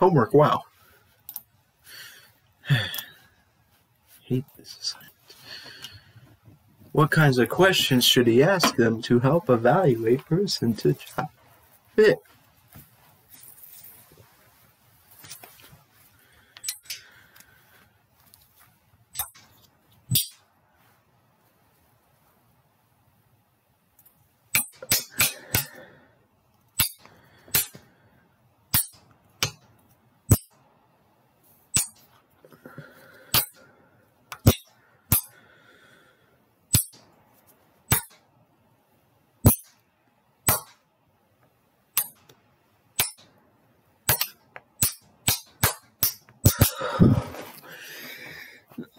Homework, wow. Hate this assignment. What kinds of questions should he ask them to help evaluate person to job fit?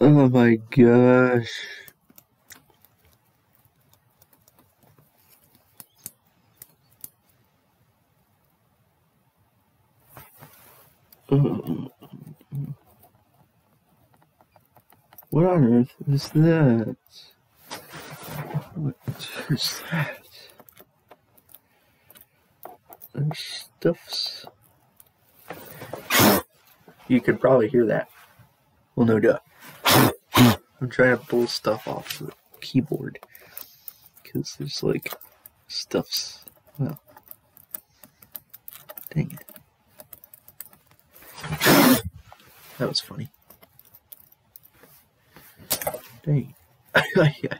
Oh my gosh. What on earth is that? What is that? There's stuffs. You could probably hear that. Well, no duh. I'm trying to pull stuff off the keyboard because there's like stuffs. Well, dang it. That was funny. Dang. Yeah.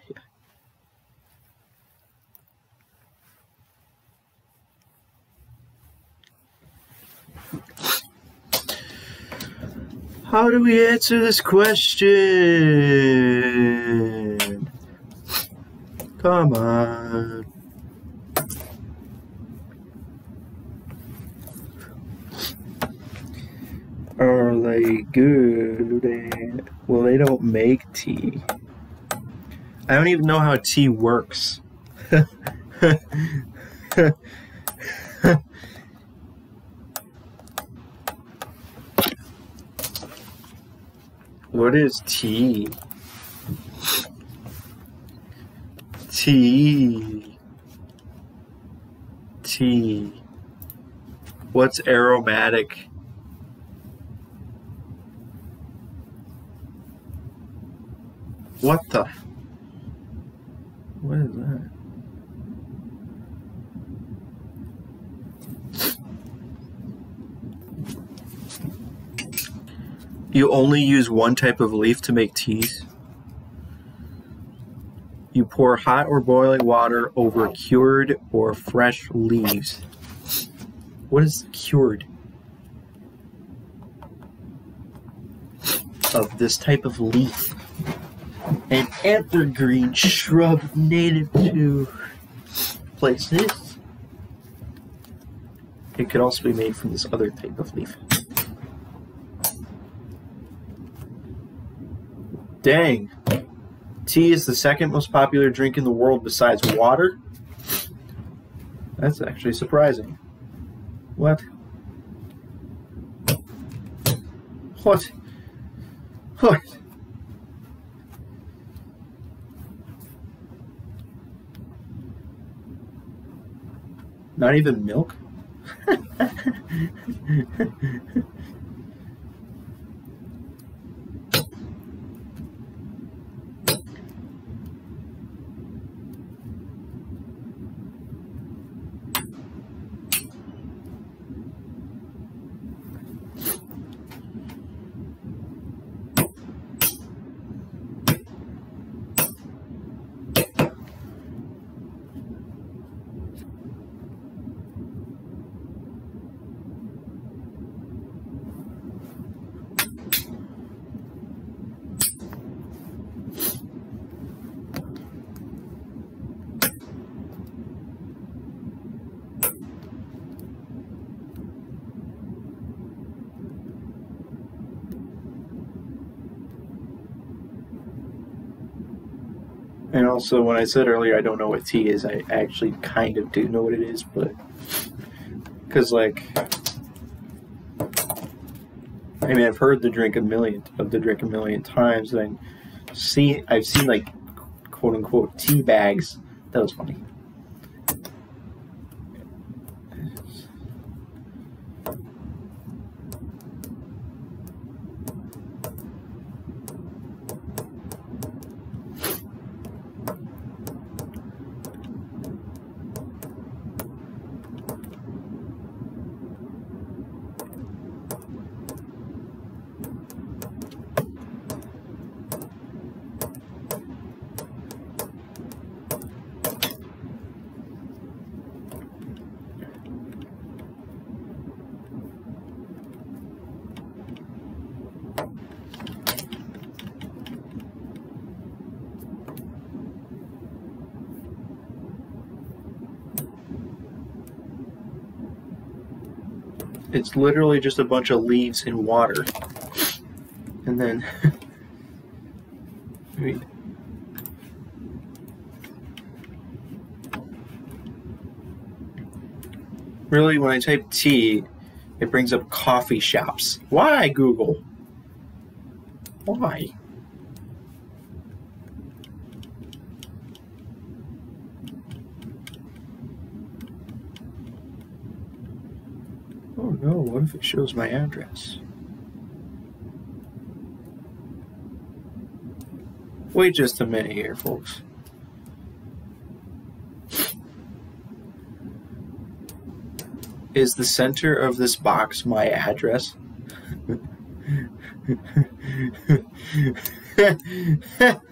How do we answer this question? Come on. Are they good? Well, they don't make tea. I don't even know how tea works. What is tea? Tea. What's aromatic? What the? What is that? You only use one type of leaf to make teas? You pour hot or boiling water over cured or fresh leaves. What is cured? Of this type of leaf. An evergreen shrub native to places. It could also be made from this other type of leaf. Dang. Tea is the second most popular drink in the world besides water? That's actually surprising. What? What? What? Not even milk? And also, when I said earlier I don't know what tea is, I actually kind of do know what it is, but... Because, like... I mean, I've heard the drink a million times, and I've seen, like, quote-unquote, tea bags. That was funny. It's literally just a bunch of leaves and water. And then, I mean, really, when I type tea, it brings up coffee shops. Why, Google? Why? Oh no, what if it shows my address? Wait just a minute here, folks. Is the center of this box my address?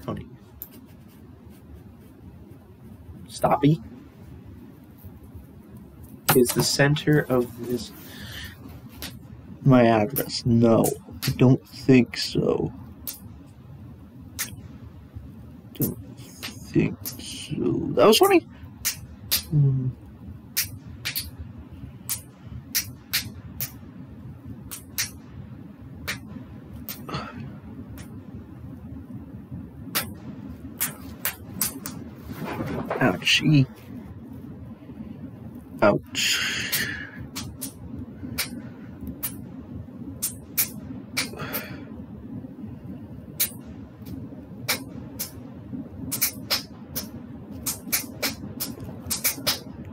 Funny. Stoppy? Is the center of this my address? No, I don't think so. Don't think so. That was funny. Ouchie. Ouch.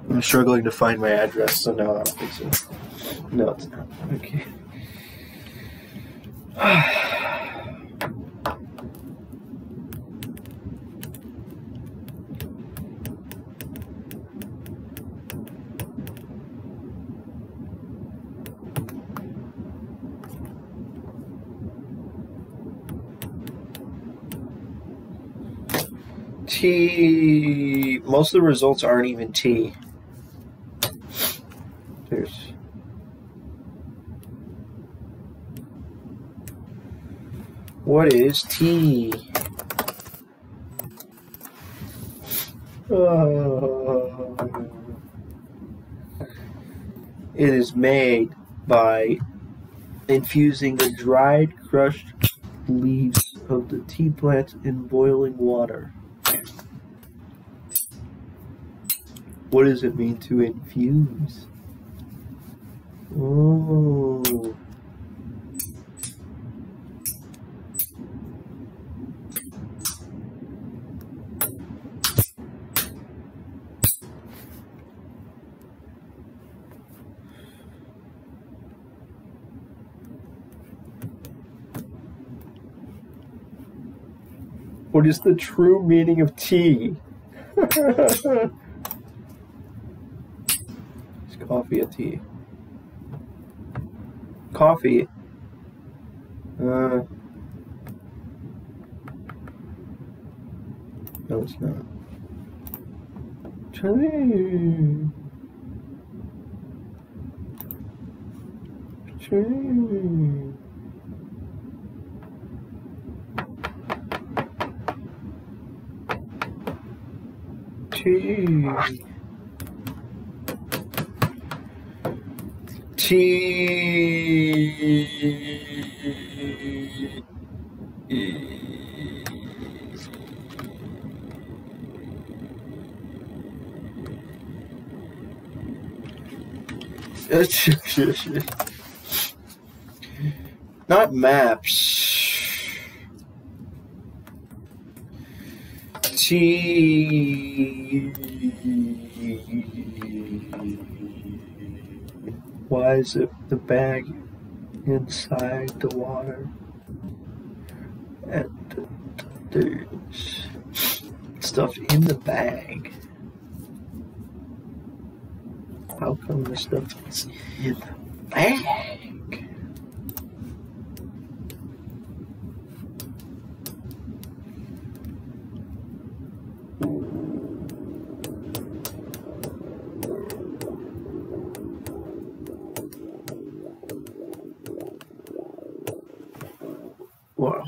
I'm struggling to find my address, so no, I don't think so. No, it's not. Okay. T. Most of the results aren't even T. There's. What is T? It is made by infusing the dried, crushed leaves of the tea plant in boiling water. What does it mean to infuse? Oh. What is the true meaning of tea? Is coffee a tea? Coffee. No, it's not. Tea. Tea. Not maps. Why is it the bag inside the water? And there's stuff in the bag. How come the stuff is in the bag? Wow.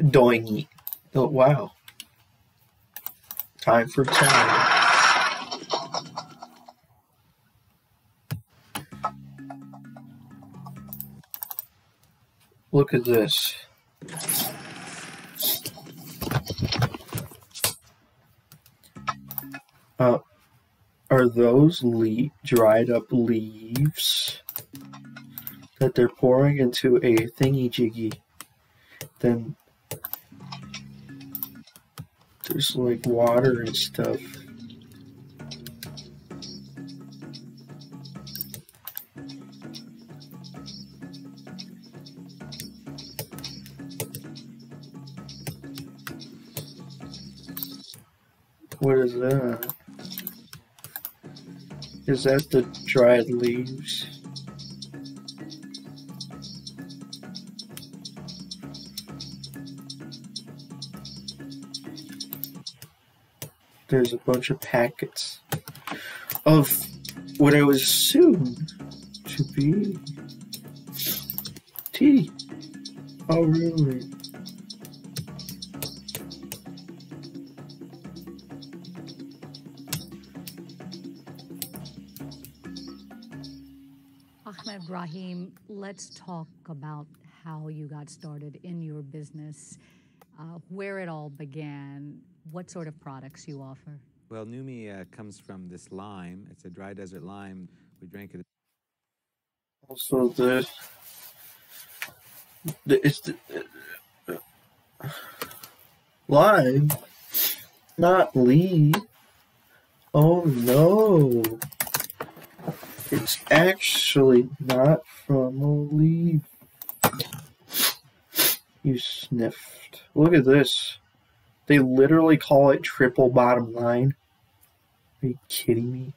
Doing. Oh, wow. Time for time. Look at this. Are those dried up leaves that they're pouring into a thingy-jiggy? Then there's like water and stuff. What is that? Is that the dried leaves? There's a bunch of packets of what I would assume to be tea. Oh, really? Ahmed Brahim, let's talk about how you got started in your business, where it all began, what sort of products you offer. Well, Numi comes from this lime. It's a dry desert lime. We drank it. Also, it's the lime, not leaf. Oh no. It's actually not from a leaf. You sniffed. Look at this. They literally call it triple bottom line. Are you kidding me?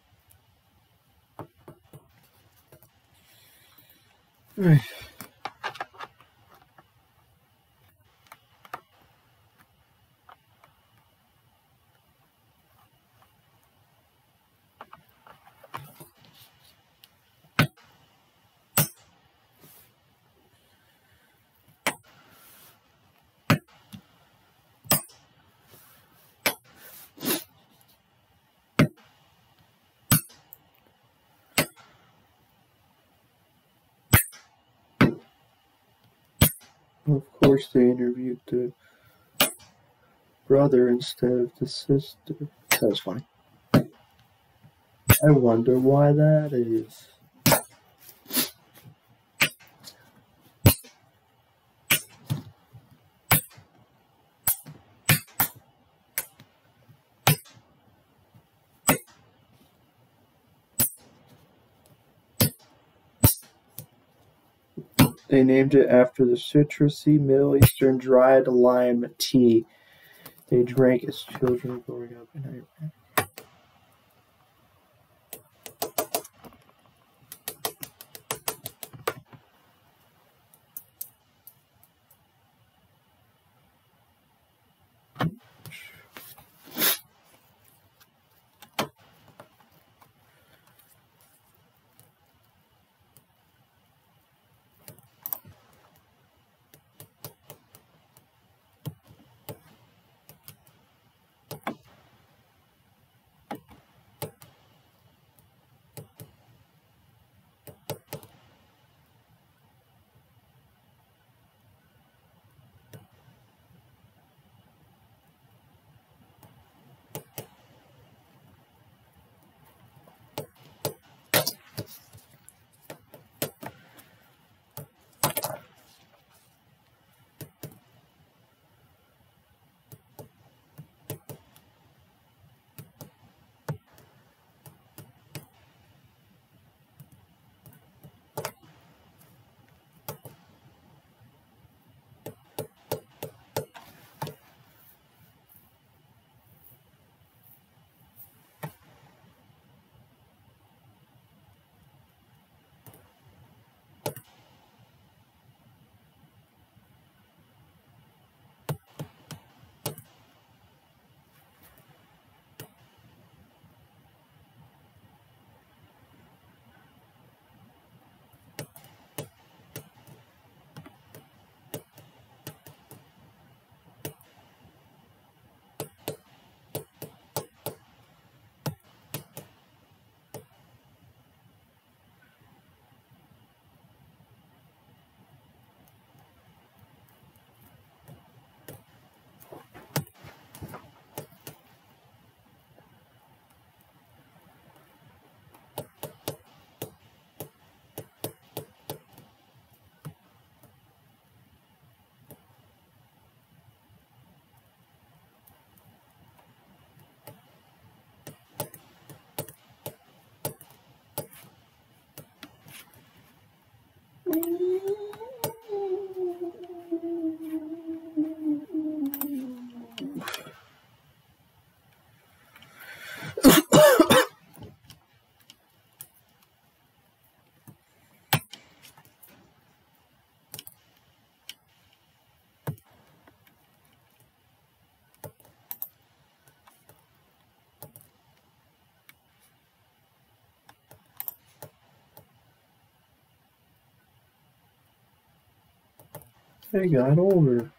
Of course they interviewed the brother instead of the sister. That was funny. I wonder why that is. They named it after the citrusy Middle Eastern dried lime tea they drank as children growing up in Iraq. I got over.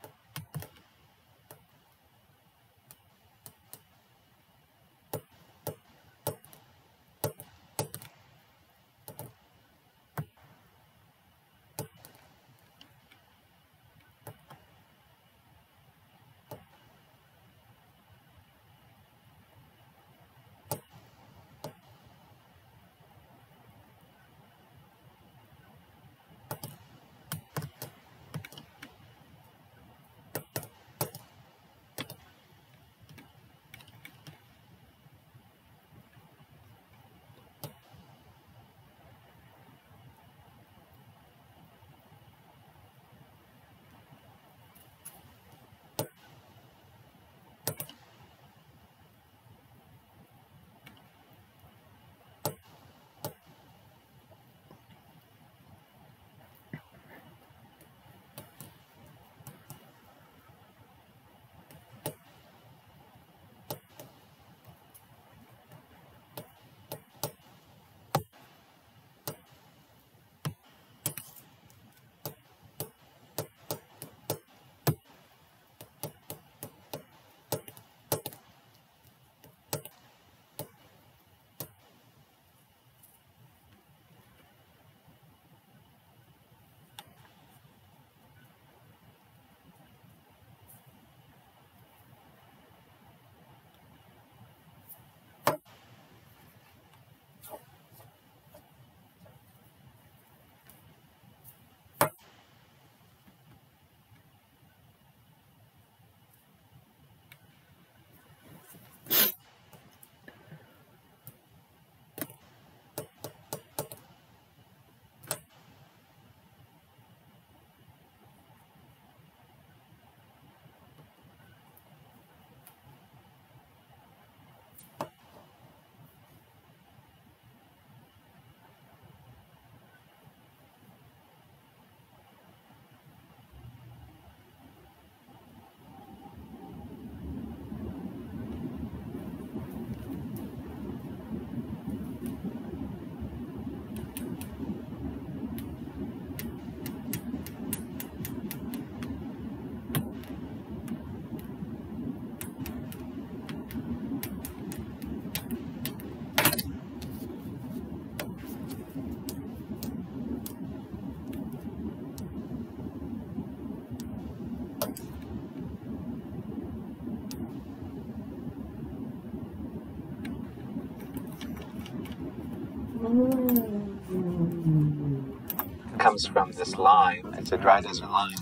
Comes from this lime. It's a dry desert lime.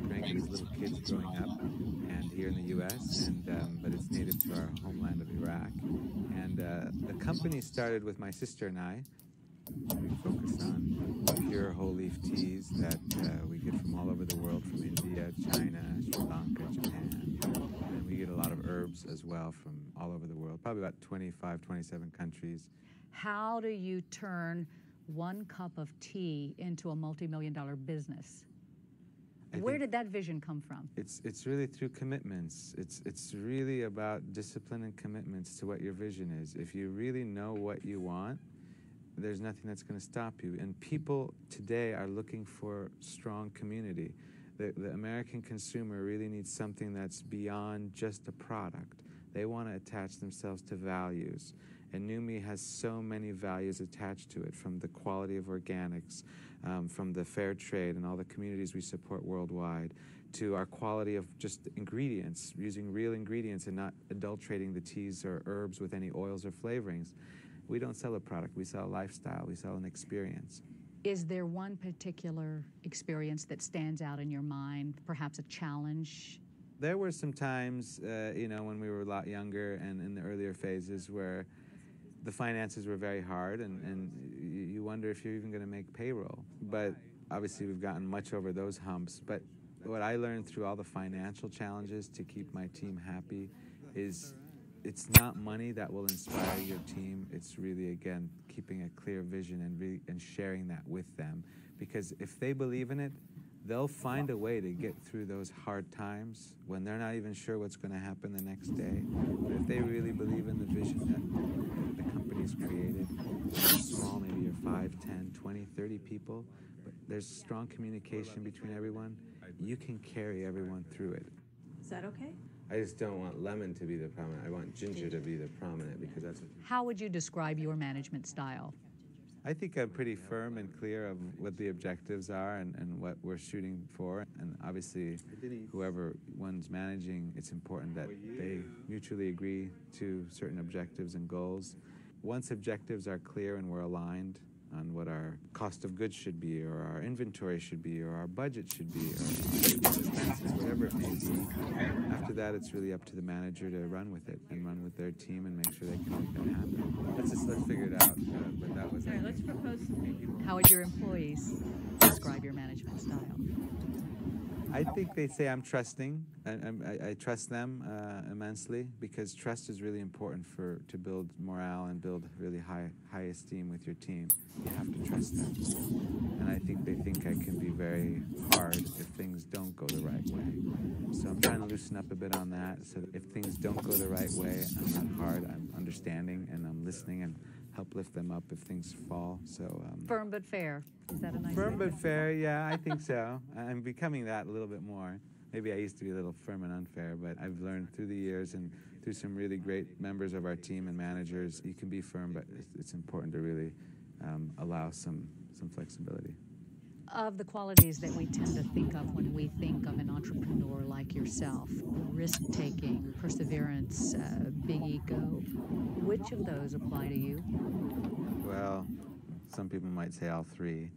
Drank it as little kids growing up, and here in the U.S. But it's native to our homeland of Iraq. And the company started with my sister and I. We focus on pure whole leaf teas that we get from all over the world, from India, China, Sri Lanka, Japan. And we get a lot of herbs as well from all over the world, probably about 25, 27 countries. How do you turn one cup of tea into a multi-million-dollar business? Where did that vision come from? It's really through commitments. It's really about discipline and commitments to what your vision is. If you really know what you want, there's nothing that's going to stop you. And people today are looking for strong community. The American consumer really needs something that's beyond just a product. They want to attach themselves to values. And Numi has so many values attached to it, from the quality of organics, from the fair trade and all the communities we support worldwide, to our quality of just ingredients, using real ingredients and not adulterating the teas or herbs with any oils or flavorings. We don't sell a product, we sell a lifestyle, we sell an experience. Is there one particular experience that stands out in your mind, perhaps a challenge? There were some times, when we were a lot younger and in the earlier phases where the finances were very hard, and you wonder if you're even going to make payroll. But obviously we've gotten much over those humps. But what I learned through all the financial challenges to keep my team happy is it's not money that will inspire your team. It's really, again, keeping a clear vision and sharing that with them. Because if they believe in it, they'll find a way to get through those hard times when they're not even sure what's going to happen the next day. But if they really believe in the vision that the company's created, you're small, maybe you're 5, 10, 20, 30 people, but there's strong communication between everyone, you can carry everyone through it. Is that okay? I just don't want Lemon to be the prominent. I want Ginger to be the prominent, because that's what... How would you describe your management style? I think I'm pretty firm and clear of what the objectives are and what we're shooting for. And obviously, whoever one's managing, it's important that they mutually agree to certain objectives and goals. Once objectives are clear and we're aligned on what our cost of goods should be, or our inventory should be, or our budget should be, or our expenses, whatever it may be, after that, it's really up to the manager to run with it and run with their team and make sure they can make that happen. Let's figure it out. But that was... All right, let's propose something. How would your employees describe your management style? I think they say I'm trusting. I trust them immensely, because trust is really important to build morale and build really high esteem with your team. You have to trust them. And I think they think I can be very hard if things don't go the right way. So I'm trying to loosen up a bit on that, so that if things don't go the right way, I'm not hard. I'm understanding and I'm listening and help lift them up if things fall. So Firm but fair. Is that a nice firm thing? but fair, yeah, I think so. I'm becoming that a little bit more. Maybe I used to be a little firm and unfair, but I've learned through the years and through some really great members of our team and managers, you can be firm, but it's important to really allow some flexibility. Of the qualities that we tend to think of when we think of an entrepreneur like yourself, risk-taking, perseverance, big ego, which of those apply to you? Well, some people might say all three.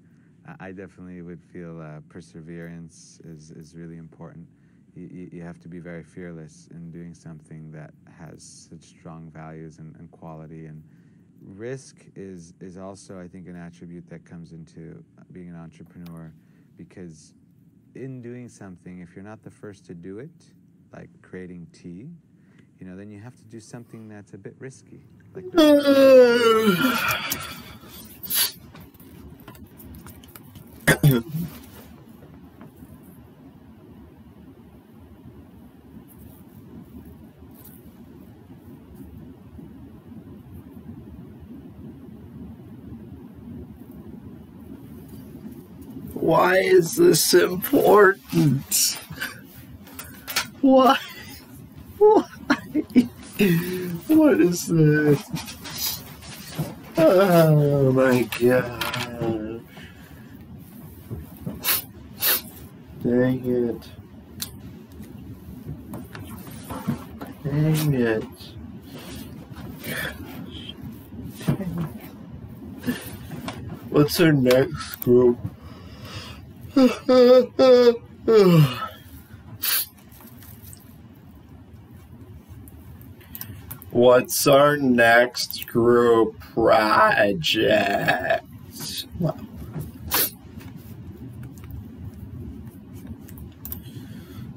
I definitely would feel perseverance is really important. You have to be very fearless in doing something that has such strong values and quality. And risk is also, I think, an attribute that comes into being an entrepreneur, because in doing something, if you're not the first to do it, like creating tea, then you have to do something that's a bit risky. Like Why is this important? Why? Why? What is this? Oh my god. Dang it. Dang it. What's our next group? What's our next group project?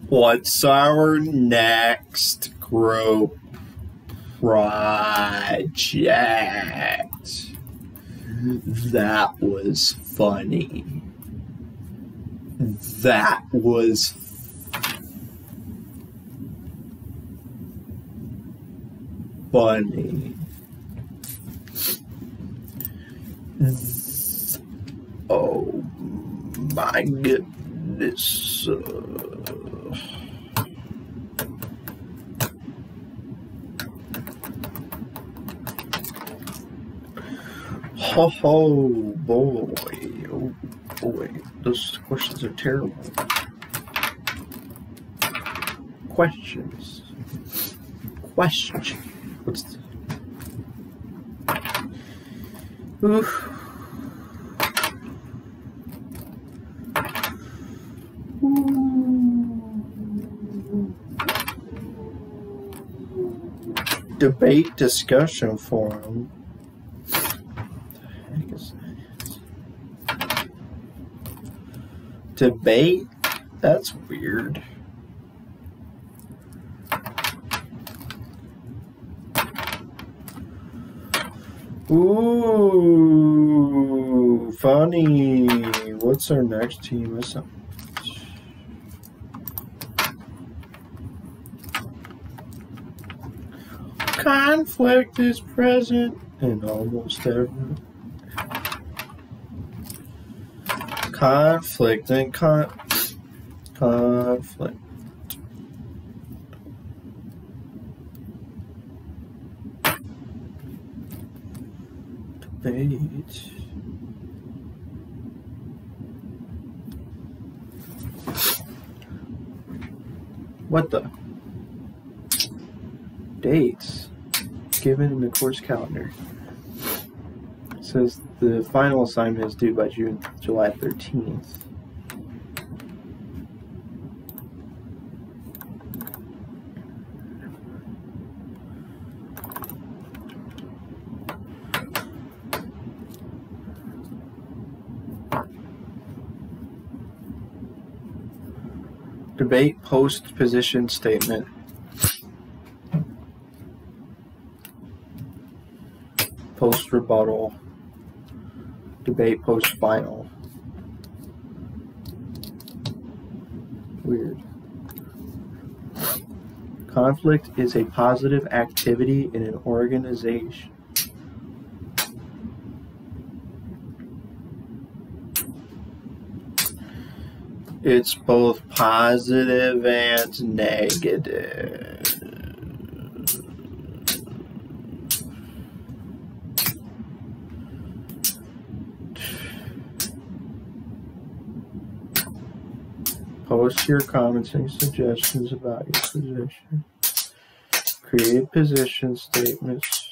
What's our next group project? That was funny. That was funny. Oh my goodness. Oh boy. Oh boy. Those questions are terrible. Questions. Question. What's the... Oof. Debate discussion forum. What the heck is that? Debate? That's weird. Ooh, funny. What's our next team? Conflict is present in almost every conflict and Conflict. Debate. What the? Dates given in the course calendar. It says the final assignment is due by July 13th. Debate post position statement. Post rebuttal. Debate post final. Weird. Conflict is a positive activity in an organization. It's both positive and negative. Post your comments and suggestions about your position. Create position statements.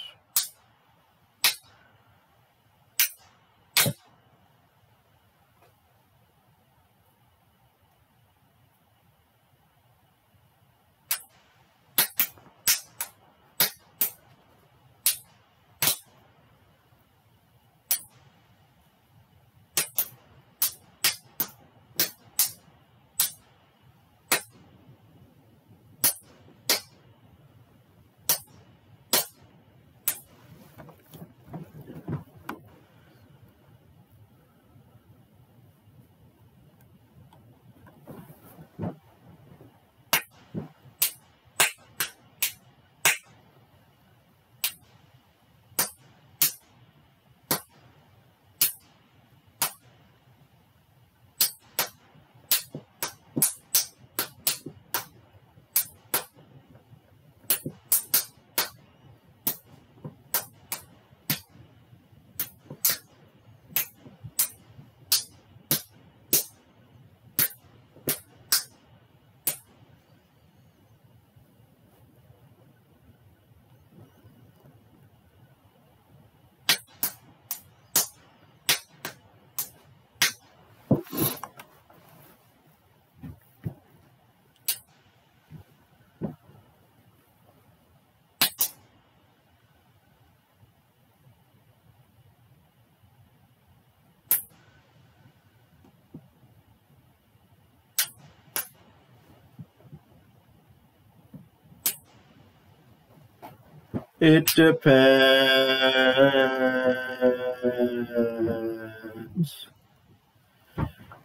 It depends.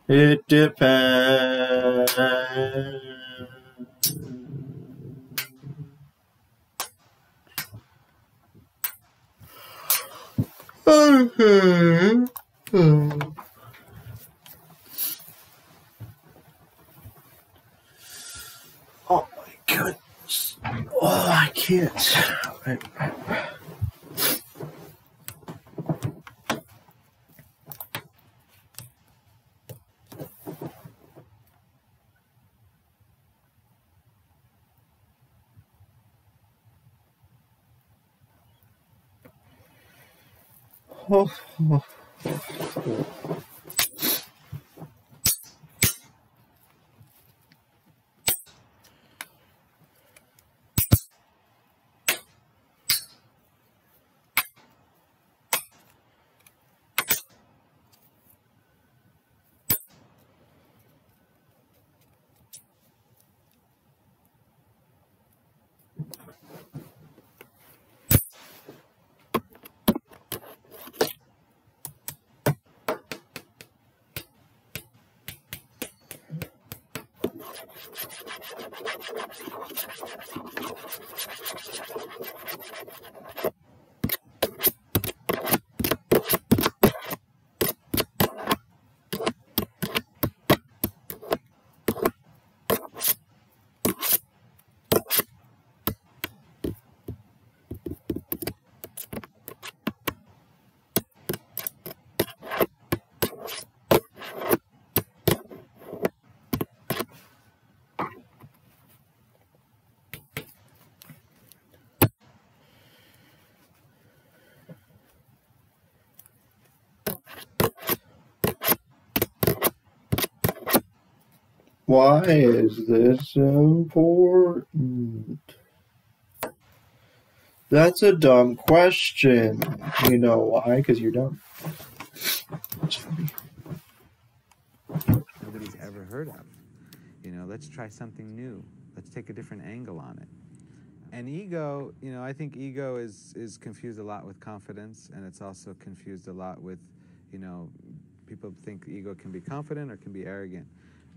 It depends. Okay. Oh my goodness. Oh, I can't. Oh. Why is this important? That's a dumb question. You know why? Because you're dumb. That's funny. Nobody's ever heard of. You know, let's try something new. Let's take a different angle on it. And ego, you know, I think ego is confused a lot with confidence, and it's also confused a lot with, you know, people think ego can be confident or can be arrogant.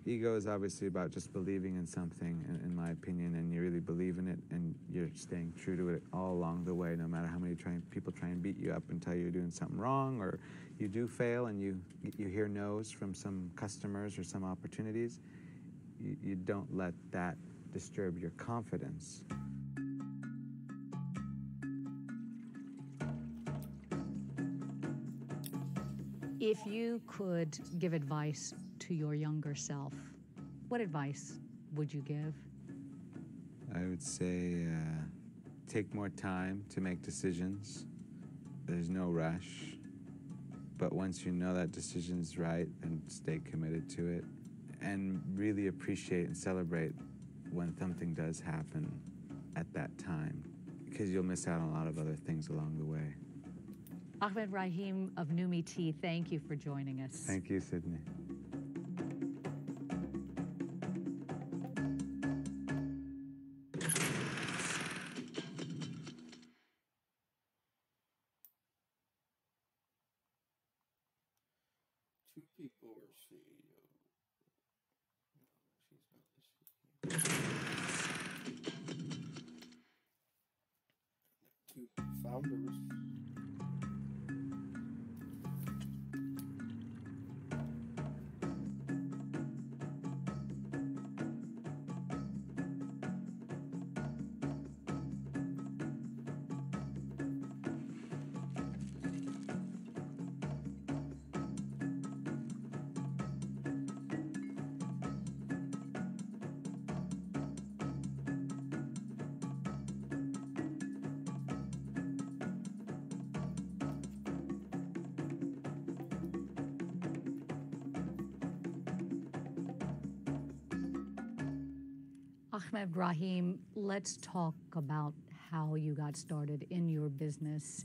Ego is obviously about just believing in something, in my opinion, and you really believe in it, and you're staying true to it all along the way, no matter how many people try and beat you up and tell you you're doing something wrong, or you do fail and you hear no's from some customers or some opportunities. You don't let that disturb your confidence. If you could give advice to your younger self, what advice would you give? I would say take more time to make decisions. There's no rush. But once you know that decision's right, then stay committed to it. And really appreciate and celebrate when something does happen at that time, because you'll miss out on a lot of other things along the way. Ahmed Rahim of Numi Tea, thank you for joining us. Thank you, Sydney. Two people were CEO. Two founders. Ahmed Rahim, let's talk about how you got started in your business,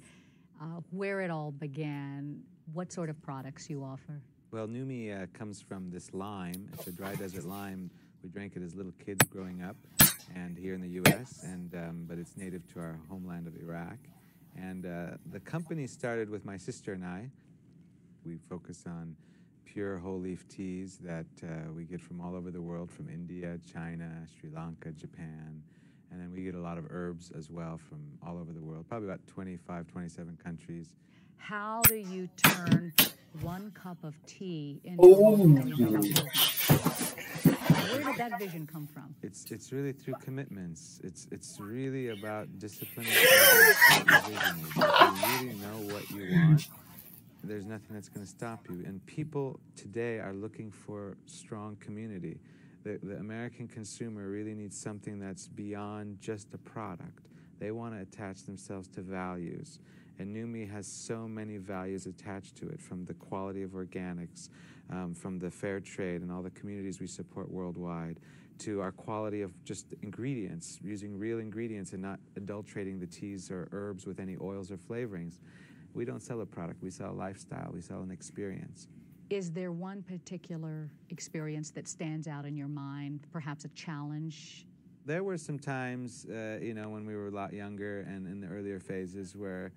where it all began, what sort of products you offer. Well, Numi comes from this lime. It's a dry desert lime. We drank it as little kids growing up, and here in the U.S., but it's native to our homeland of Iraq. And the company started with my sister and I. We focus on pure whole leaf teas that we get from all over the world, from India, China, Sri Lanka, Japan. And then we get a lot of herbs as well from all over the world, probably about 25, 27 countries. How do you turn one cup of tea into a business? Where did that vision come from? It's really through commitments. It's really about discipline and vision. If you really know what you want, there's nothing that's going to stop you. And people today are looking for strong community. The American consumer really needs something that's beyond just a product. They want to attach themselves to values. And Numi has so many values attached to it, from the quality of organics, from the fair trade and all the communities we support worldwide, to our quality of just ingredients, using real ingredients and not adulterating the teas or herbs with any oils or flavorings. We don't sell a product, we sell a lifestyle, we sell an experience. Is there one particular experience that stands out in your mind, perhaps a challenge? There were some times, when we were a lot younger and in the earlier phases where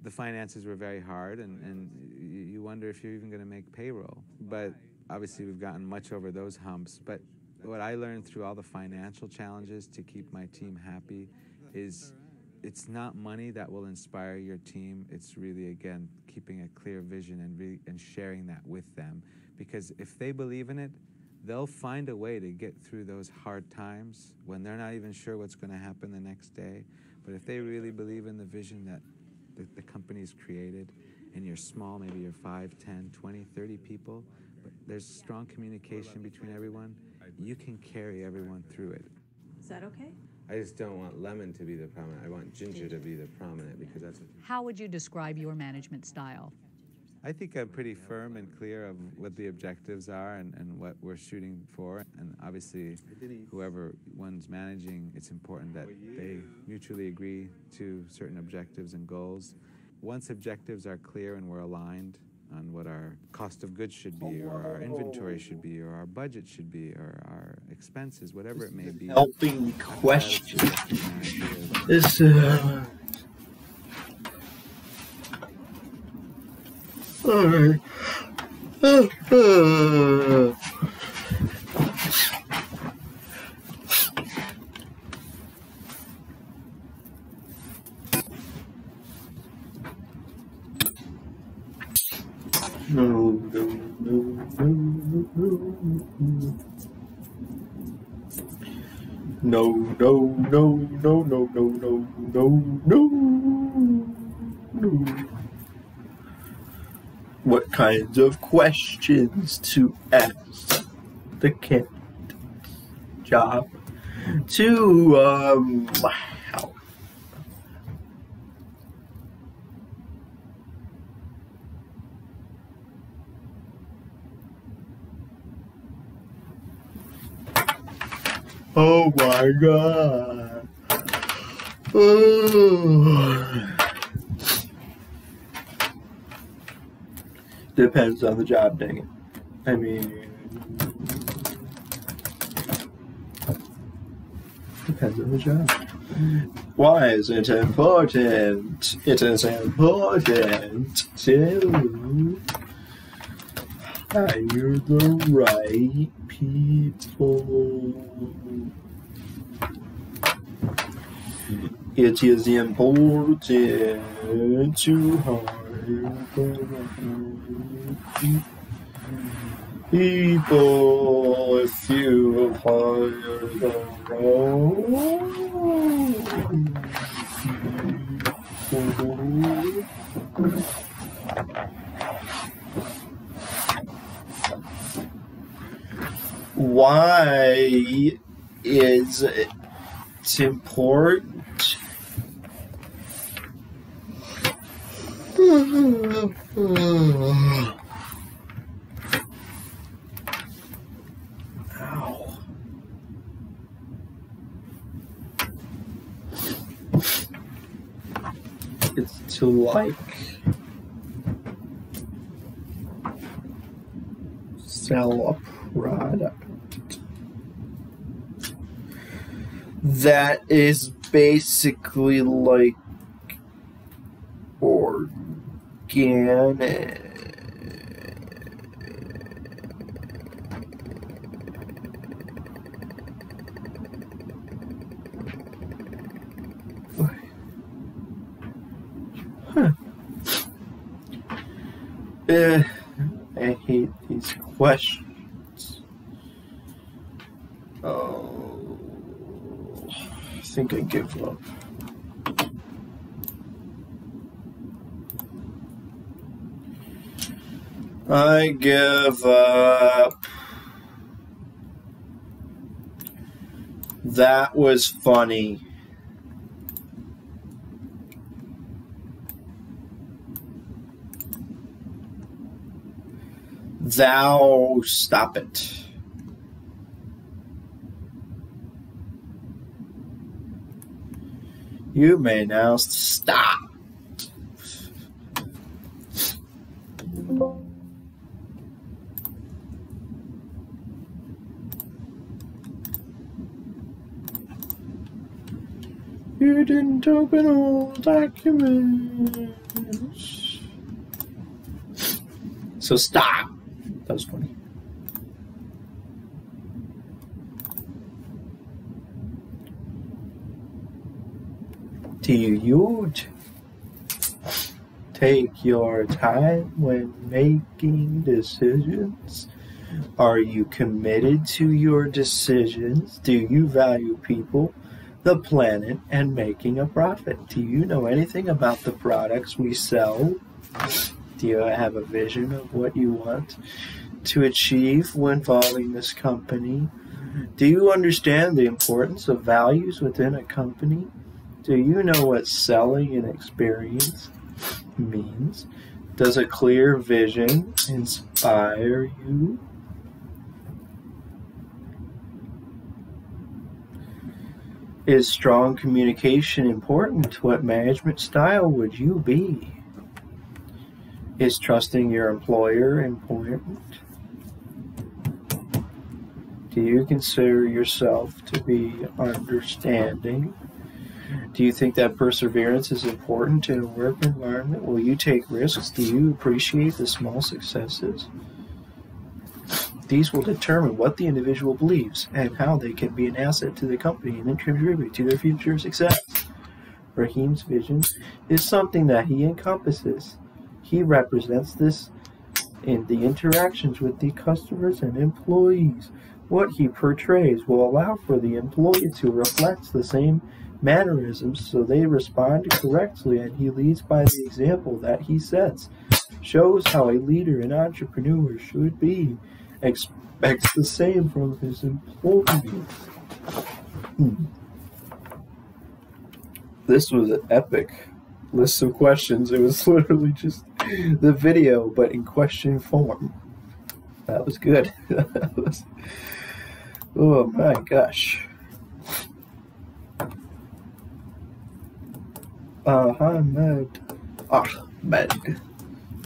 the finances were very hard and you wonder if you're even going to make payroll. But obviously we've gotten much over those humps. But what I learned through all the financial challenges to keep my team happy is it's not money that will inspire your team. It's really, again, keeping a clear vision and sharing that with them. Because if they believe in it, they'll find a way to get through those hard times when they're not even sure what's going to happen the next day. But if they really believe in the vision that the company's created, and you're small, maybe you're 5, 10, 20, 30 people, but there's strong communication between everyone, you can carry everyone through it. Is that okay? I just don't want lemon to be the prominent. I want ginger to be the prominent, because that's what... How would you describe your management style? I think I'm pretty firm and clear of what the objectives are and what we're shooting for. And obviously, whoever one's managing, it's important that they mutually agree to certain objectives and goals. Once objectives are clear and we're aligned on what our cost of goods should be, or our inventory should be, or our budget should be, or our expenses, whatever it may be. Helping question. This alright. No. What kinds of questions to ask the candidate's job to wow. Oh my God. Depends on the job, dang it. I mean, depends on the job. Why is it important? It is important to hire the right people. It is important to hire the right people. If you hire the wrong people, why is it important? Ow. It's to like sell a product that is basically like organic. Huh. I hate these questions. Oh, I think I give up. I give up. That was funny. Thou stop it. You may now stop. You didn't open all documents. So stop. That was funny. Do you take your time when making decisions? Are you committed to your decisions? Do you value people, the planet, and making a profit? Do you know anything about the products we sell? Do you have a vision of what you want to achieve when following this company? Do you understand the importance of values within a company? Do you know what selling and experience means? Does a clear vision inspire you? Is strong communication important? What management style would you be? Is trusting your employer important? Do you consider yourself to be understanding? Do you think that perseverance is important in a work environment? Will you take risks? Do you appreciate the small successes? These will determine what the individual believes and how they can be an asset to the company and contribute to their future success. Raheem's vision is something that he encompasses. He represents this in the interactions with the customers and employees. What he portrays will allow for the employee to reflect the same mannerisms so they respond correctly, and he leads by the example that he sets. Shows how a leader and entrepreneur should be. Expects the same from his employees. This was an epic list of questions. It was literally just the video, but in question form. That was good. Oh my gosh. Ahmed.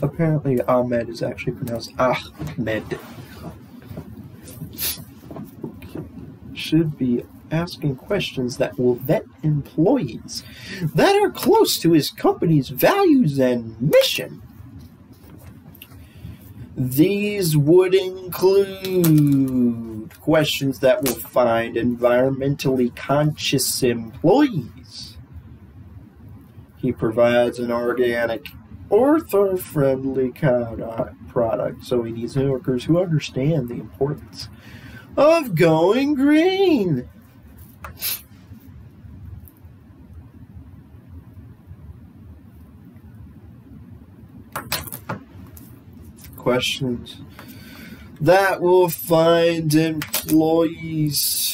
Apparently Ahmed is actually pronounced Ahmed. Should be asking questions that will vet employees that are close to his company's values and mission. These would include questions that will find environmentally conscious employees. He provides an organic, ortho-friendly product, so he needs workers who understand the importance of going green. Questions that will find employees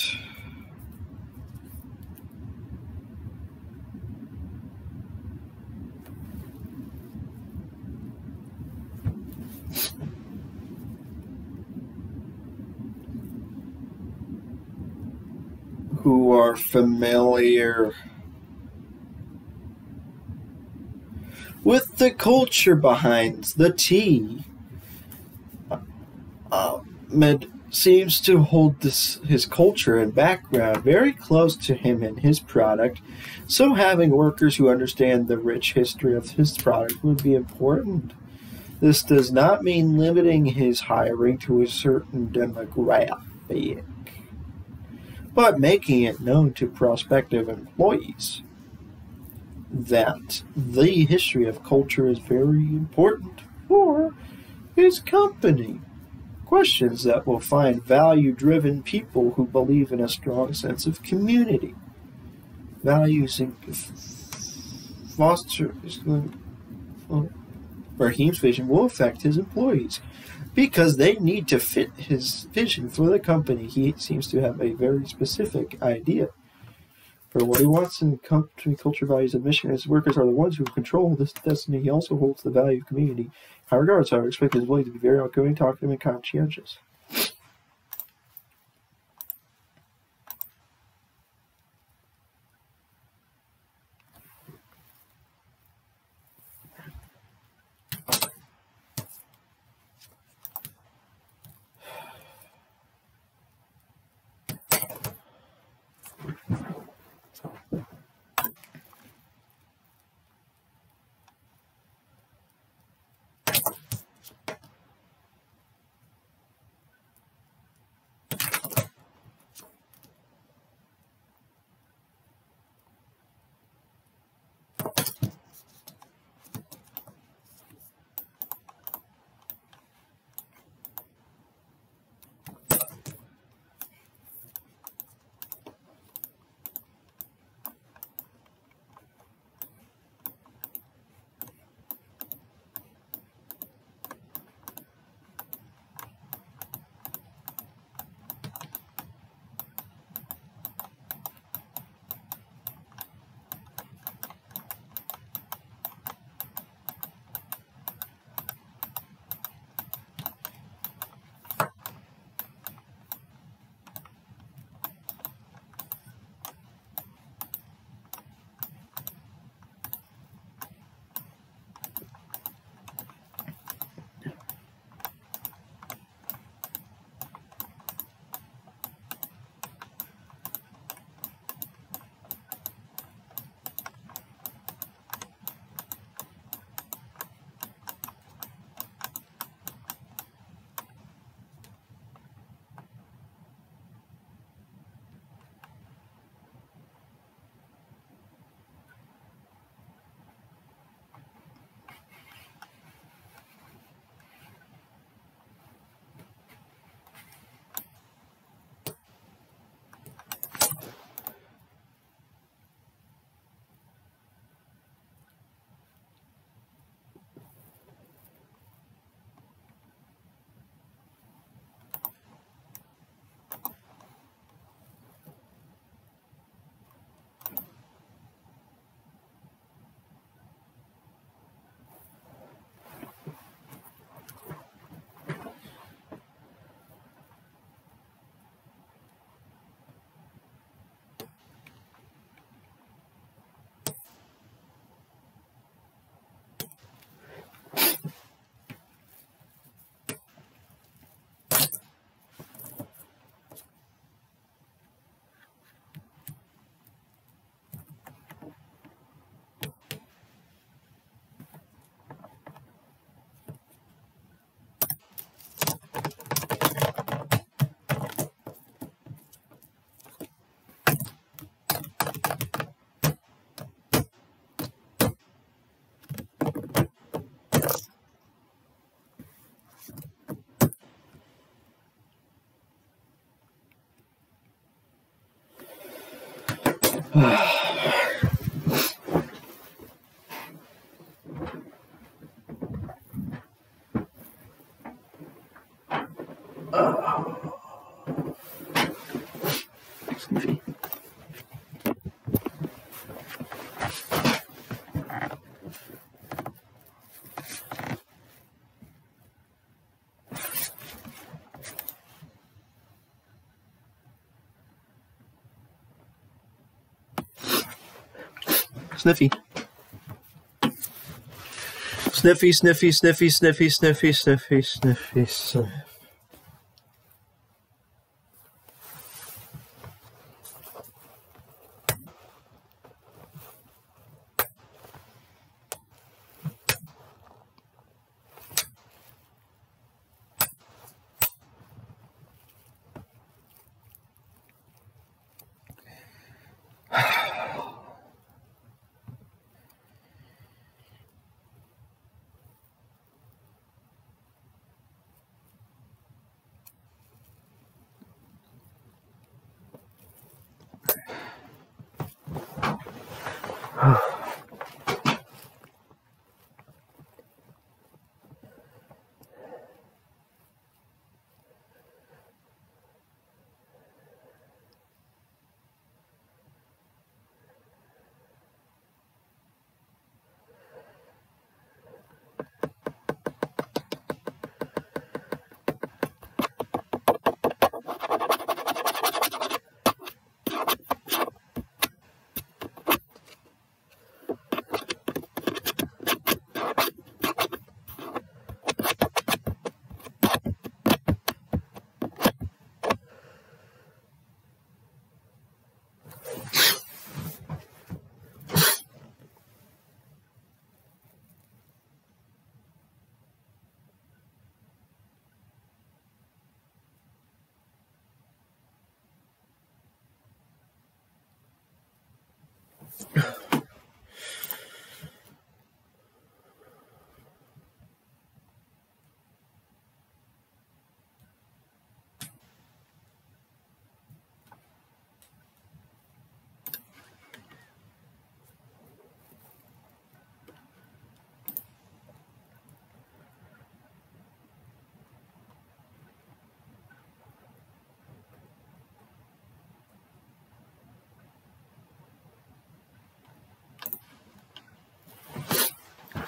who are familiar with the culture behind the tea. Ahmed seems to hold his culture and background very close to him and his product, so having workers who understand the rich history of his product would be important. This does not mean limiting his hiring to a certain demographic, but making it known to prospective employees that the history of culture is very important for his company. Questions that will find value-driven people who believe in a strong sense of community. Values and foster Raheem's vision will affect his employees because they need to fit his vision for the company. He seems to have a very specific idea for what he wants in company culture, values, and mission. His workers are the ones who control this destiny. He also holds the value of community. High regards, I would expect his employees to be very outgoing, talkative, and conscientious. Sniffy. Sniffy. Sniffy, sniffy, sniffy, sniffy, sniffy, sniffy, sniffy, sniffy.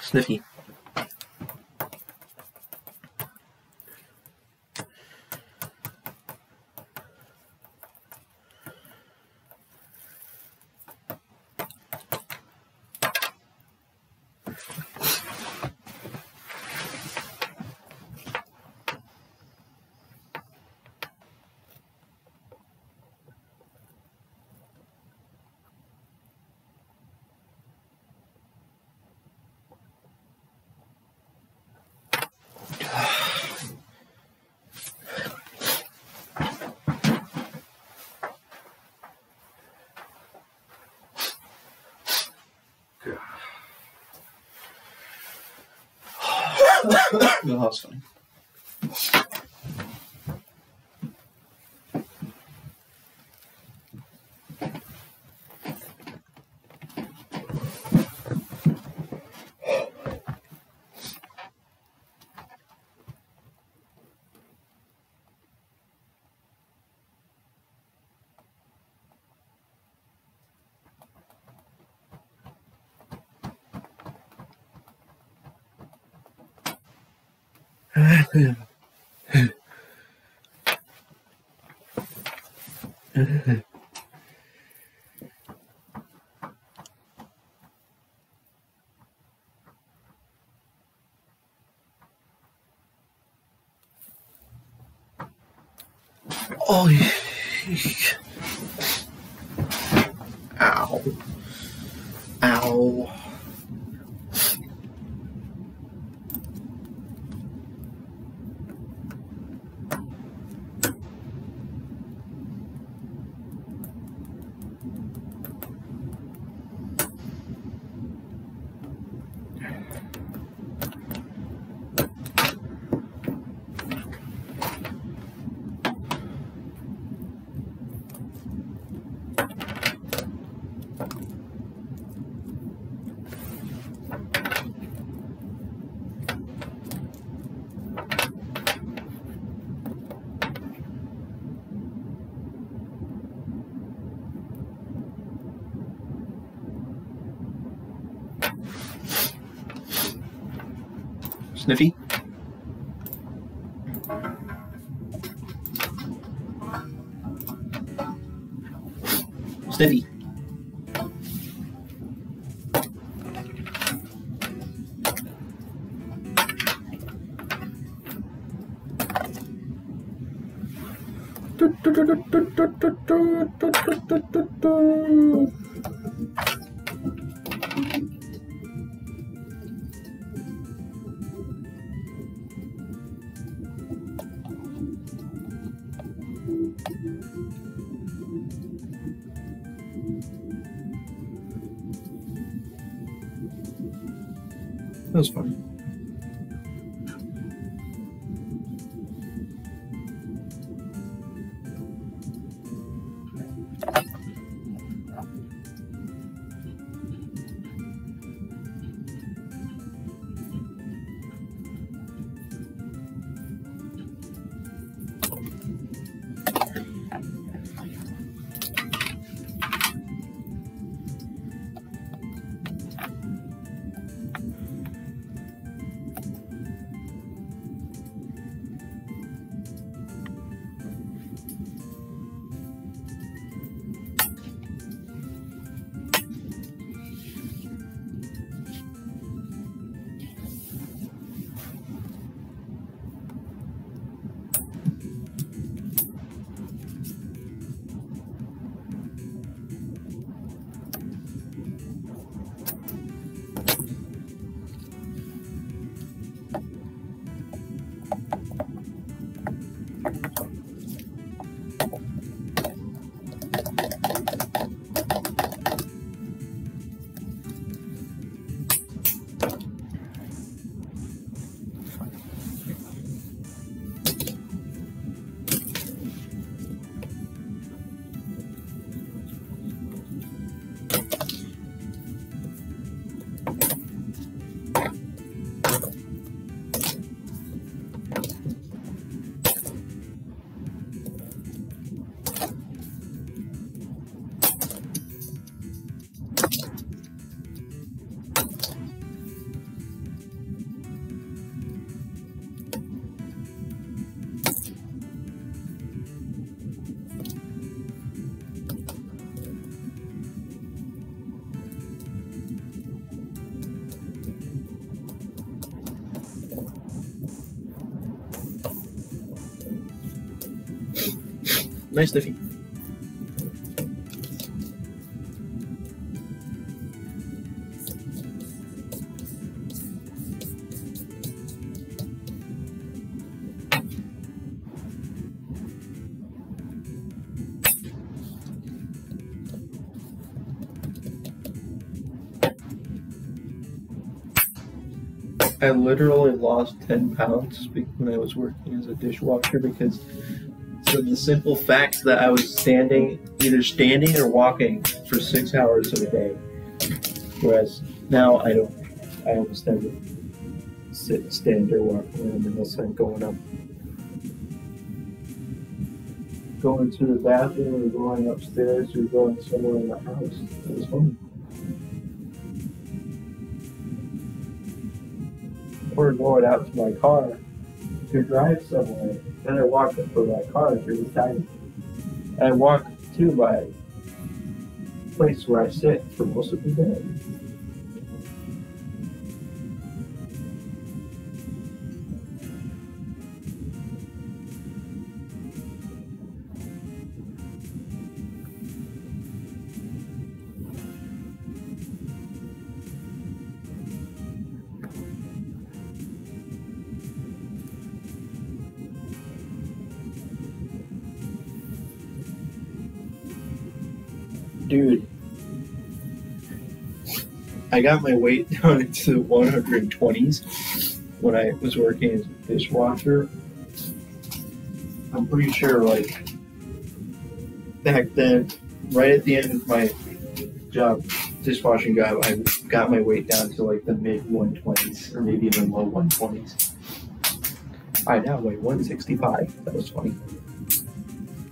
Sniffy. No, that's fine. Oh, ow. Ow. Sniffy? Sniffy. That was fun. Nice Sniffy. I literally lost 10 pounds when I was working as a dishwasher because of the simple fact that I was either standing or walking for 6 hours of a day. Whereas now I don't. I almost never sit, stand, or walk around unless I'm going to the bathroom or going upstairs or going somewhere in the house. It was fun. Or going out to my car to drive somewhere. Then I walk up for my car every time. I walk to my place where I sit for most of the day. Dude, I got my weight down into the 120s when I was working as a dishwasher. I'm pretty sure, like, back then, right at the end of my job dishwashing job, I got my weight down to like the mid 120s or maybe even low 120s. I now weigh 165. That was funny.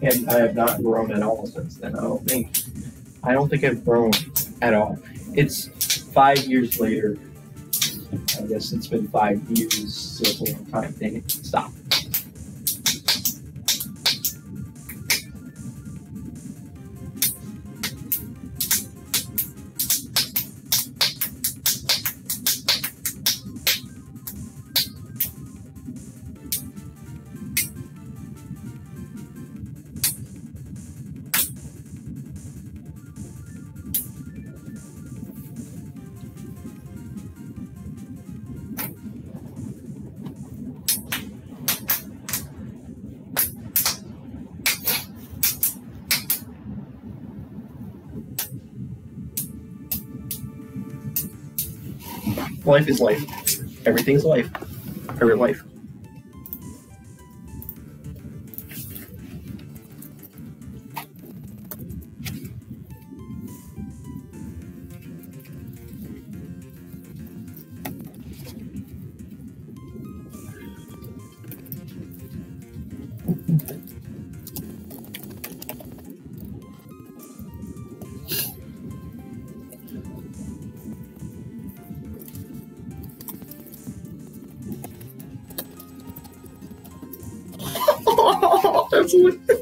And I have not grown at all since then. I don't think I've grown at all. It's 5 years later. I guess it's been 5 years, so it's a long time. Dang it, stop. Life is life. Everything's life. Every life. Absolutely.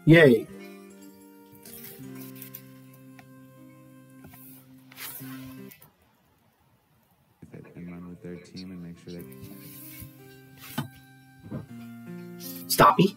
Yay. And run with their team and make sure they... Stoppy.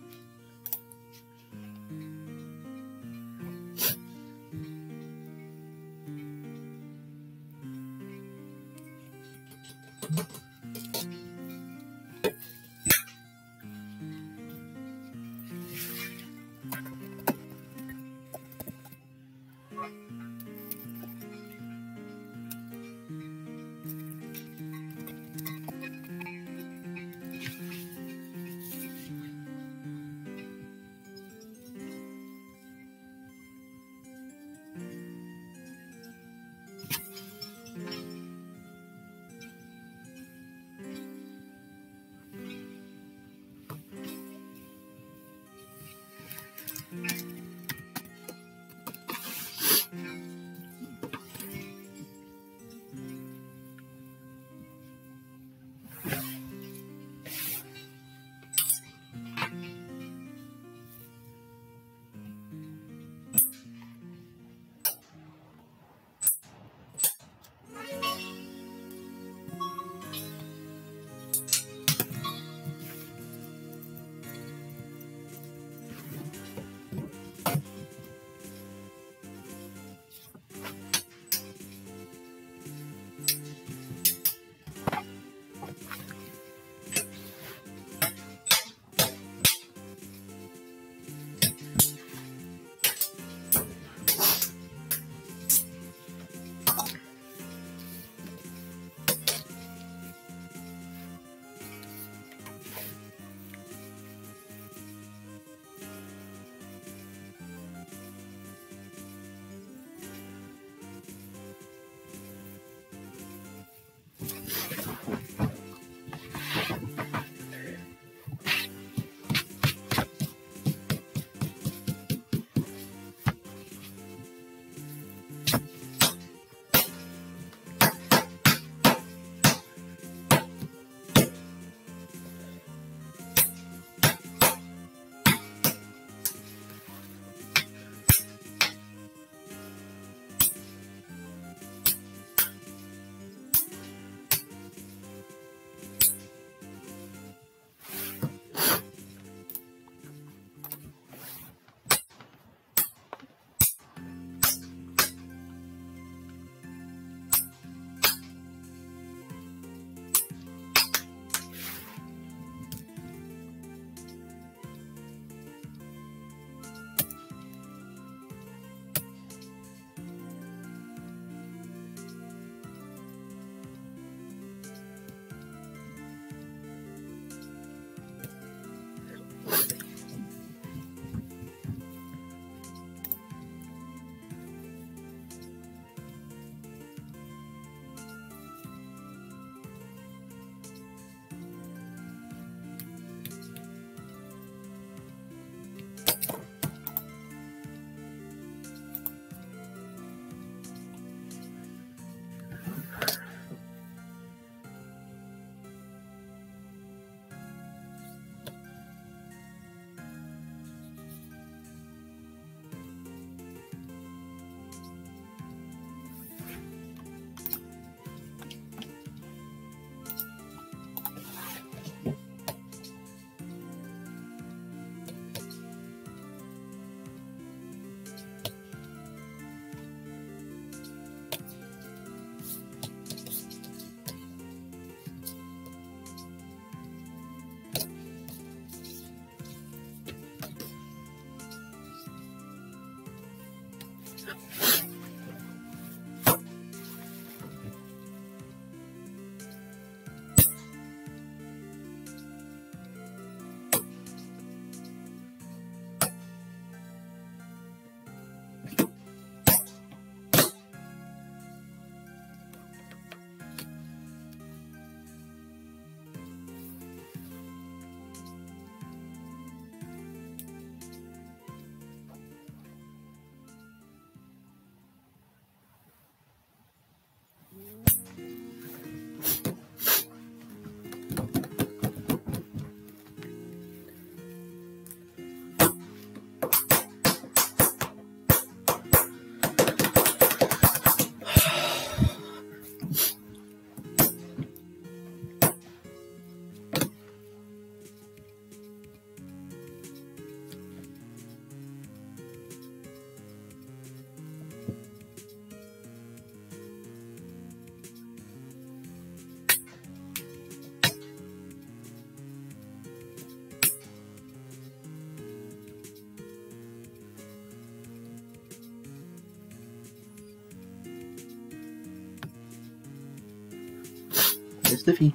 It's Stiffy.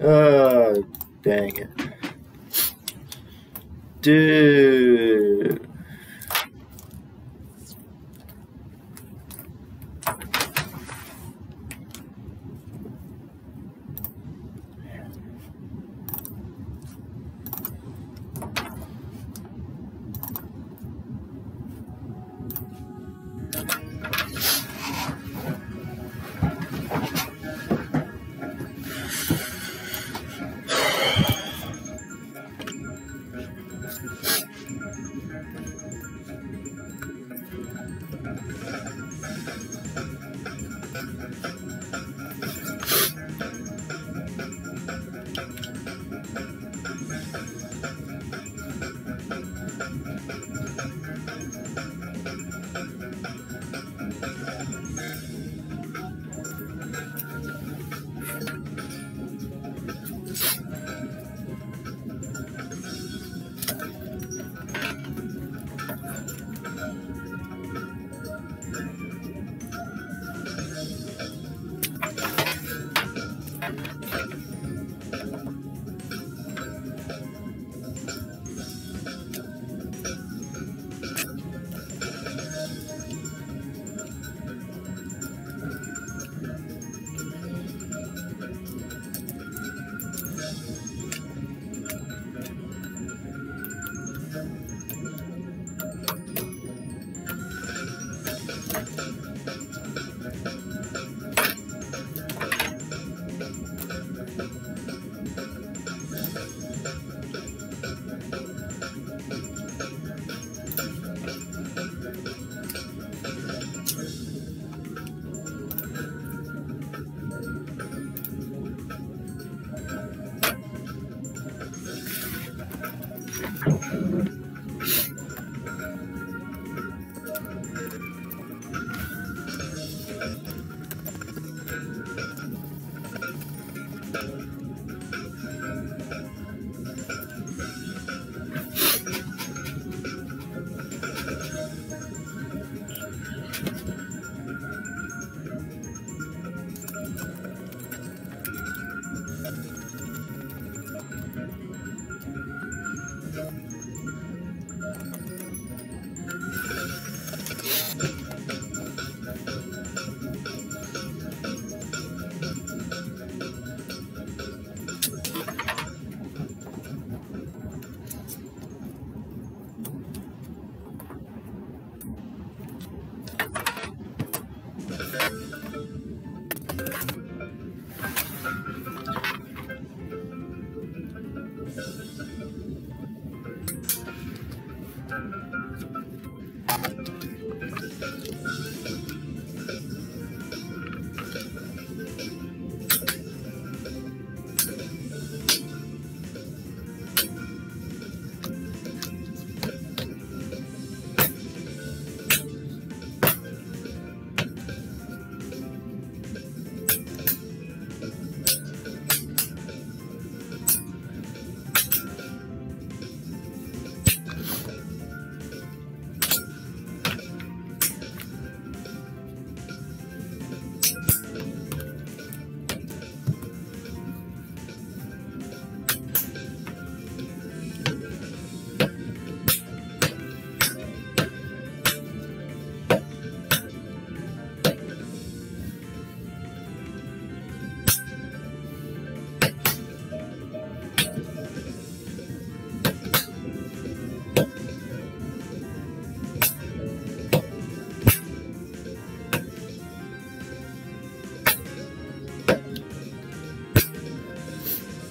Oh, dang it. Dude.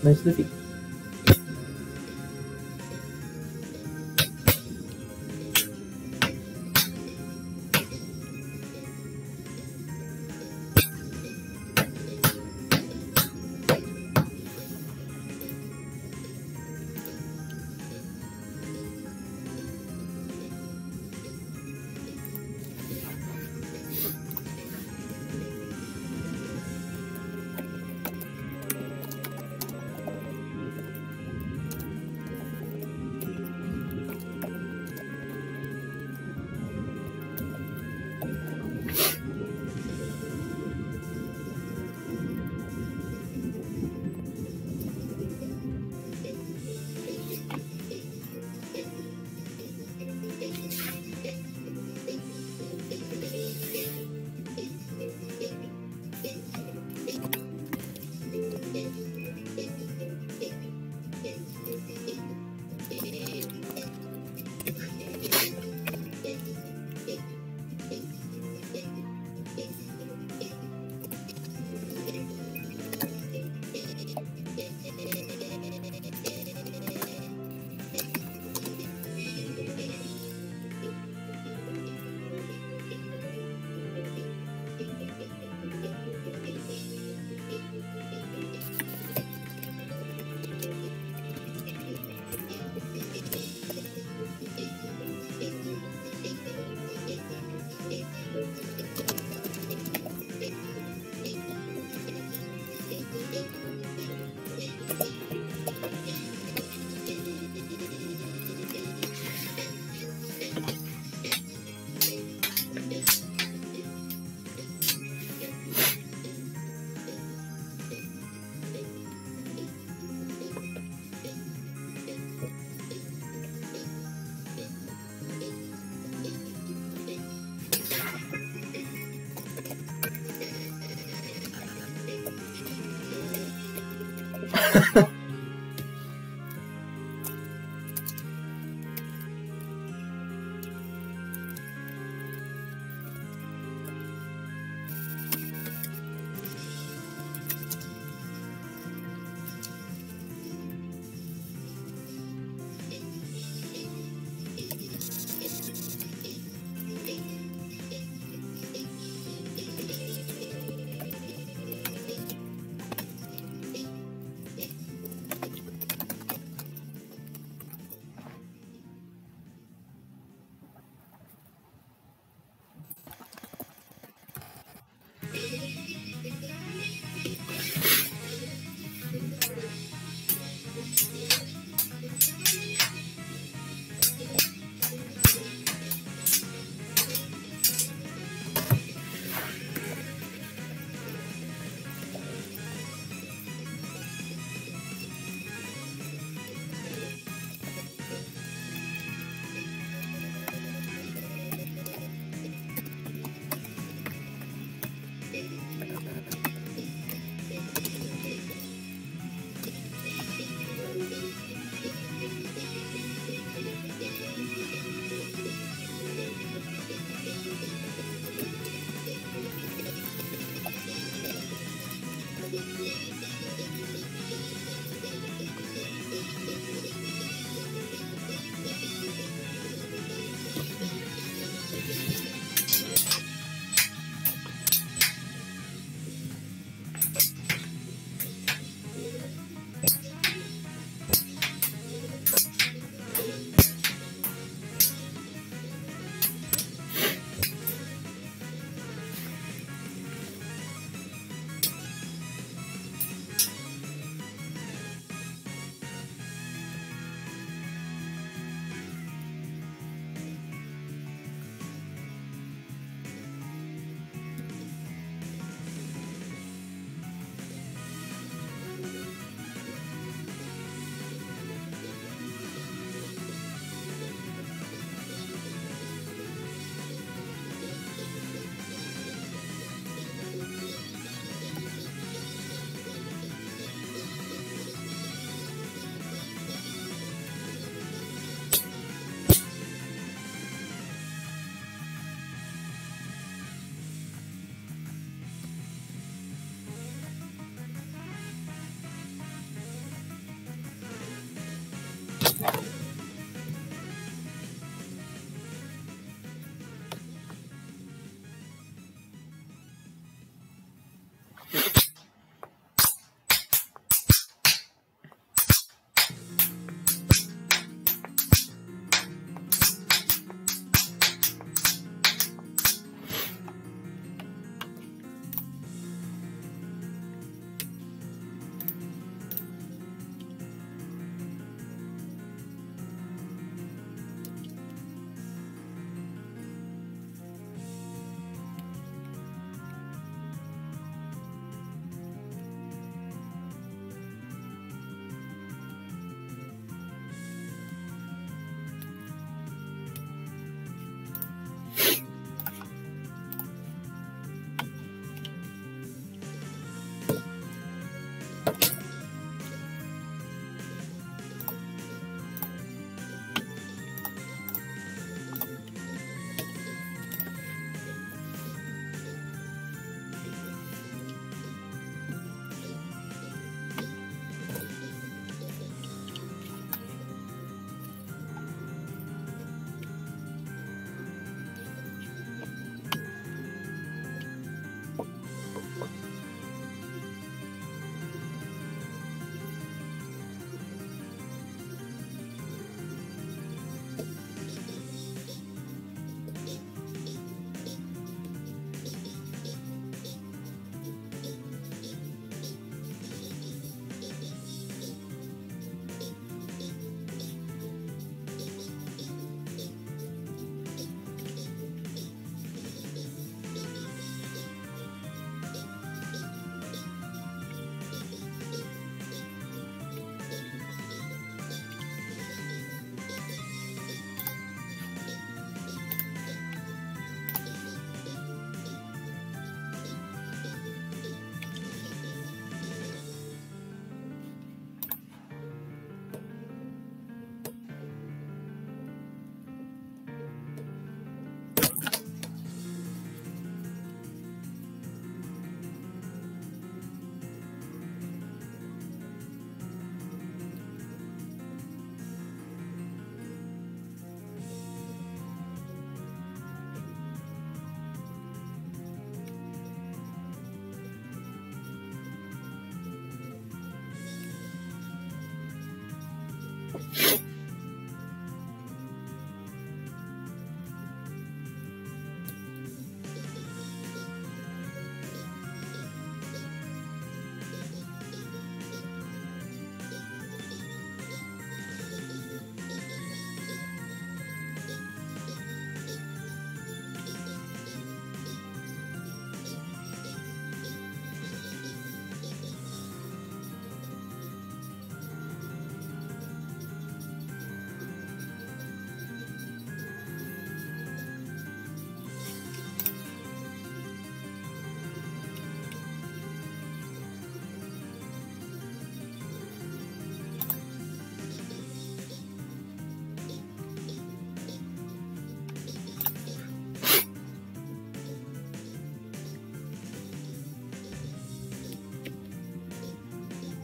Nice defeat.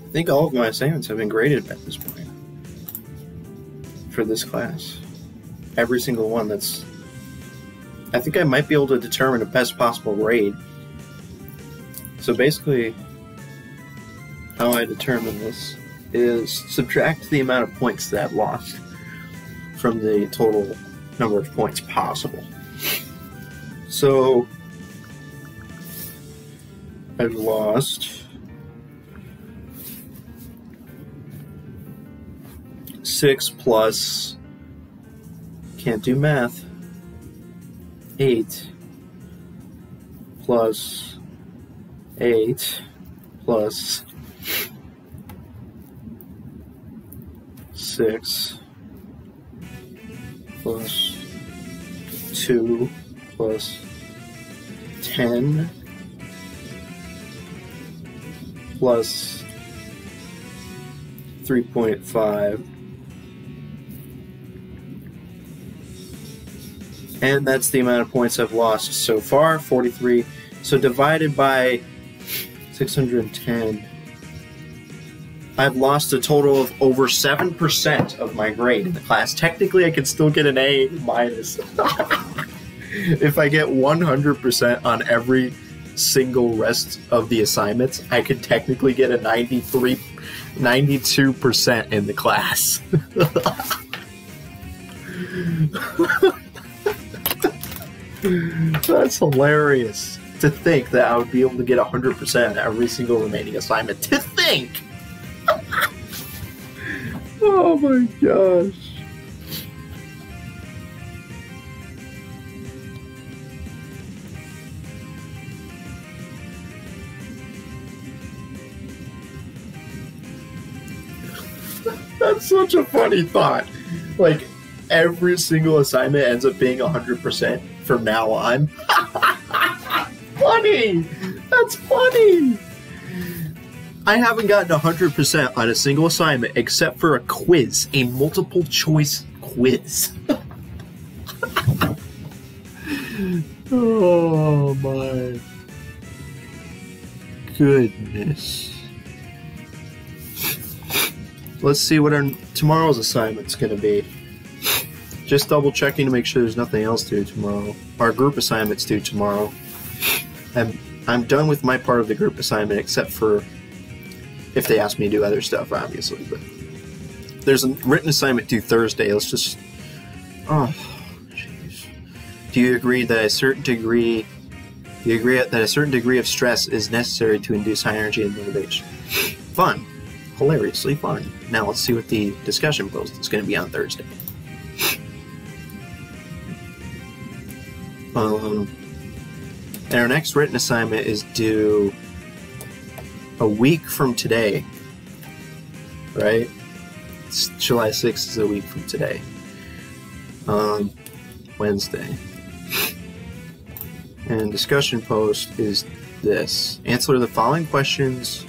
I think all of my assignments have been graded at this point for this class. Every single one that's... I think I might be able to determine the best possible grade. So basically, how I determine this is subtract the amount of points that I've lost from the total number of points possible. So, I've lost 6 plus, can't do math, 8 plus 8 plus 6 plus 2 plus 10 plus 3.5, and that's the amount of points I've lost so far, 43. So divided by 610, I've lost a total of over 7% of my grade in the class. Technically, I could still get an A minus if I get 100% on every single rest of the assignments, I could technically get a 92% in the class. That's hilarious. To think that I would be able to get 100% on every single remaining assignment. To think! Oh my gosh. That's such a funny thought. Like, every single assignment ends up being 100% from now on. Funny! That's funny! I haven't gotten 100% on a single assignment except for a quiz, a multiple choice quiz. Oh my goodness. Let's see what our tomorrow's assignment's going to be. Just double checking to make sure there's nothing else due tomorrow. Our group assignment's due tomorrow. I'm done with my part of the group assignment except for if they ask me to do other stuff, obviously. But there's a written assignment due Thursday. Let's just... Oh, jeez. Do you agree that a certain degree... Do you agree that a certain degree of stress is necessary to induce high energy and motivation? Fun. Hilariously fun. Now let's see what the discussion post is going to be on Thursday. And our next written assignment is due a week from today, right? It's July 6th is a week from today. Wednesday. And discussion post is this. Answer the following questions.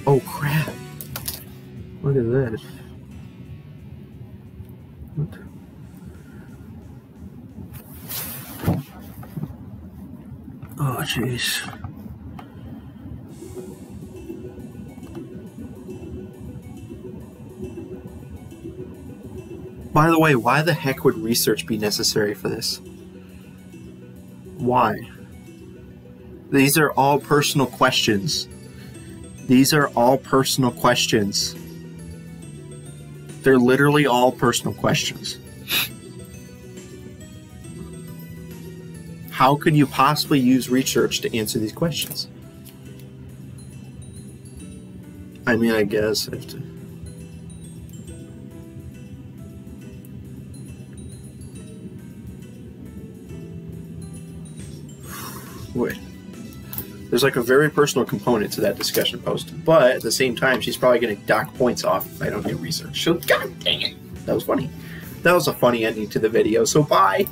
Oh crap. Look at this. What? Oh jeez. By the way, why the heck would research be necessary for this? Why? These are all personal questions. These are all personal questions. They're literally all personal questions. How could you possibly use research to answer these questions? I mean, I guess I have to... Wait. There's like a very personal component to that discussion post, but at the same time, she's probably going to dock points off if I don't do research. So, god dang it. That was funny. That was a funny ending to the video, so bye.